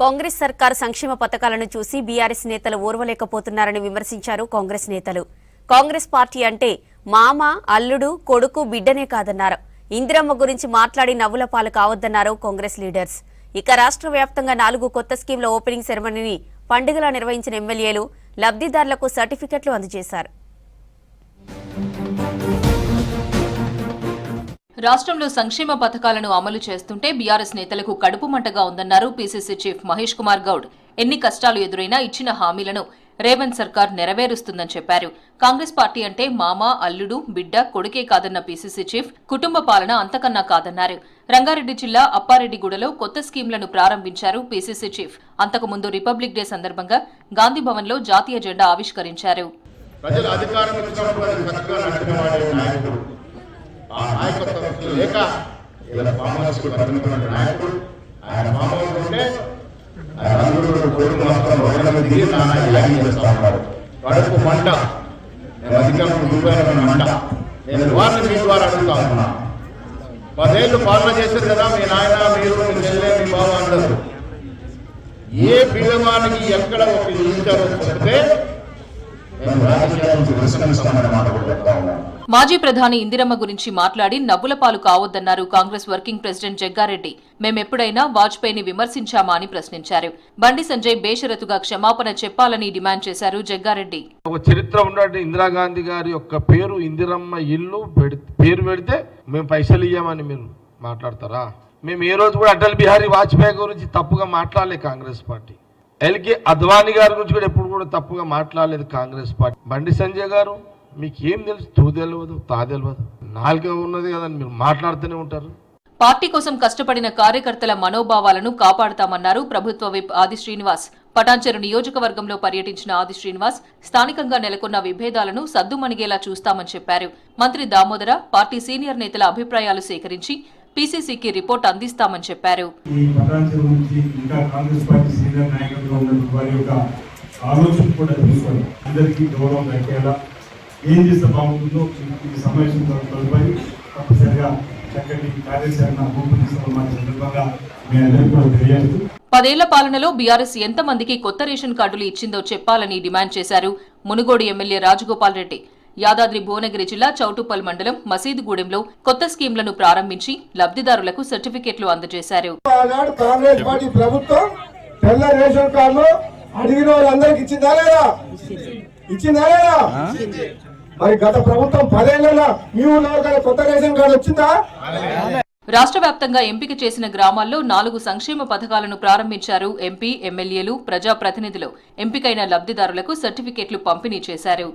కాంగ్రెస్ సర్కార్ సంక్షేమ పథకాలను చూసి బీఆర్ఎస్ నేతలు ఓర్వలేకపోతున్నారని విమర్శించారు కాంగ్రెస్ నేతలు. కాంగ్రెస్ పార్టీ అంటే మామ, అల్లుడు, కొడుకు, బిడ్డనే కాదన్నారు. ఇందిరమ్మ గురించి మాట్లాడి నవ్వుల పాలు కావద్దన్నారు కాంగ్రెస్ లీడర్స్. ఇక రాష్ట్ర వ్యాప్తంగా 4 కొత్త స్కీంల ఓపెనింగ్ సెరమనీని పండుగలా నిర్వహించిన ఎమ్మెల్యేలు లబ్ధిదారులకు సర్టిఫికెట్లు అందజేశారు. రాష్ట్రంలో సంక్షేమ పథకాలను అమలు చేస్తుంటే బీఆర్ఎస్ నేతలకు కడుపు మంటగా ఉందన్నారు పీసీసీ చీఫ్ మహేష్ కుమార్ గౌడ్. ఎన్ని కష్టాలు ఎదురైనా ఇచ్చిన హామీలను రేవంత్ సర్కార్ నెరవేరుస్తుందని చెప్పారు. కాంగ్రెస్ పార్టీ అంటే మామ, అల్లుడు, బిడ్డ, కొడుకే కాదన్న పీసీసీ చీఫ్ కుటుంబ పాలన అంతకన్నా కాదన్నారు. రంగారెడ్డి జిల్లా అప్పారెడ్డిగూడలో కొత్త స్కీంలను ప్రారంభించారు పీసీసీ చీఫ్. అంతకుముందు రిపబ్లిక్ డే సందర్భంగా గాంధీ భవన్లో జాతీయ జెండా ఆవిష్కరించారు. కడుపు మంట నేను వారిని మీ ద్వారా అడుగుతా ఉన్నా. 10 ఏళ్ళు పాలన చేశారు కదా మీ నాయన, మీరు, మీ చెల్లె, మీ బావ అందరూ. ఏ పిల్లవానికి ఎక్కడ ఒక ఇచ్చారో చెప్తే మాజీ ప్రధాని ఇందిరమ్మ గురించి మాట్లాడి నవ్వుల పాలు కావద్దన్నారు కాంగ్రెస్ వర్కింగ్ ప్రెసిడెంట్ జగ్గారెడ్డి. మేమెప్పుడైనా వాజ్పేయిని విమర్శించామా అని ప్రశ్నించారు. బండి సంజయ్ బేషరతుగా క్షమాపణ చెప్పాలని డిమాండ్ చేశారు జగ్గారెడ్డి. ఒక చరిత్ర ఉన్నట్టు ఇందిరాగాంధీ గారి యొక్క పేరు ఇందిరమ్మ ఇల్లు పేరు పెడితే మేము పైసలు ఇయ్యామని మీరు మాట్లాడతారా? మేము ఏ రోజు కూడా అటల్ బిహారీ వాజ్పేయి గురించి తప్పుగా మాట్లాడలే కాంగ్రెస్ పార్టీ. ఎల్కే అద్వానీ గారి గురించి కూడా ఎప్పుడు కూడా తప్పుగా మాట్లాడలేదు కాంగ్రెస్ పార్టీ. బండి సంజయ్ గారు మీకు ఏం తెలుసు? తూ తెలియదు, తా తెలియదు, నాలుగే ఉన్నది కదని మీరు మాట్లాడుతూనే ఉంటారు. పార్టీ కోసం కష్టపడిన కార్యకర్తల మనోభావాలను కాపాడుతామన్నారు ప్రభుత్వ విప్ ఆది శ్రీనివాస్. పటాన్చెరు నియోజకవర్గంలో పర్యటించిన ఆది శ్రీనివాస్ స్థానికంగా నెలకొన్న విభేదాలను సద్దుమణిగేలా చూస్తామని చెప్పారు. మంత్రి దామోదర పార్టీ సీనియర్ నేతల అభిప్రాయాలు సేకరించి పీసీసీకి రిపోర్ట్ అందిస్తామని చెప్పారు. పదేళ్ల పాలనలో బీఆర్ఎస్ ఎంతమందికి కొత్త రేషన్ కార్డులు ఇచ్చిందో చెప్పాలని డిమాండ్ చేశారు మునుగోడు ఎమ్మెల్యే రాజగోపాల్ రెడ్డి. యాదాద్రి భువనగిరి జిల్లా చౌటుప్పల్ మండలం మసీదుగూడెంలో కొత్త స్కీంలను ప్రారంభించి లబ్ధిదారులకు సర్టిఫికెట్లు అందజేశారు. కాంగ్రెస్ పార్టీ ప్రభుత్వం తెల్ల రేషన్ కార్డులు అడిగిన వాళ్ళందరికి ఇచ్చిందా లేదా? ఇచ్చిందా లేదా? మరి గత ప్రభుత్వం 10 ఏళ్లలో మీ ఊళ్ళో కొత్త రేషన్ కార్డు వచ్చిందా? రాష్ట్ర వ్యాప్తంగా ఎంపిక చేసిన గ్రామాల్లో 4 సంక్షేమ పథకాలను ప్రారంభించారు ఎంపీ, ఎమ్మెల్యేలు, ప్రజాప్రతినిధులు. ఎంపికైన లబ్ధిదారులకు సర్టిఫికెట్లు పంపిణీ చేశారు.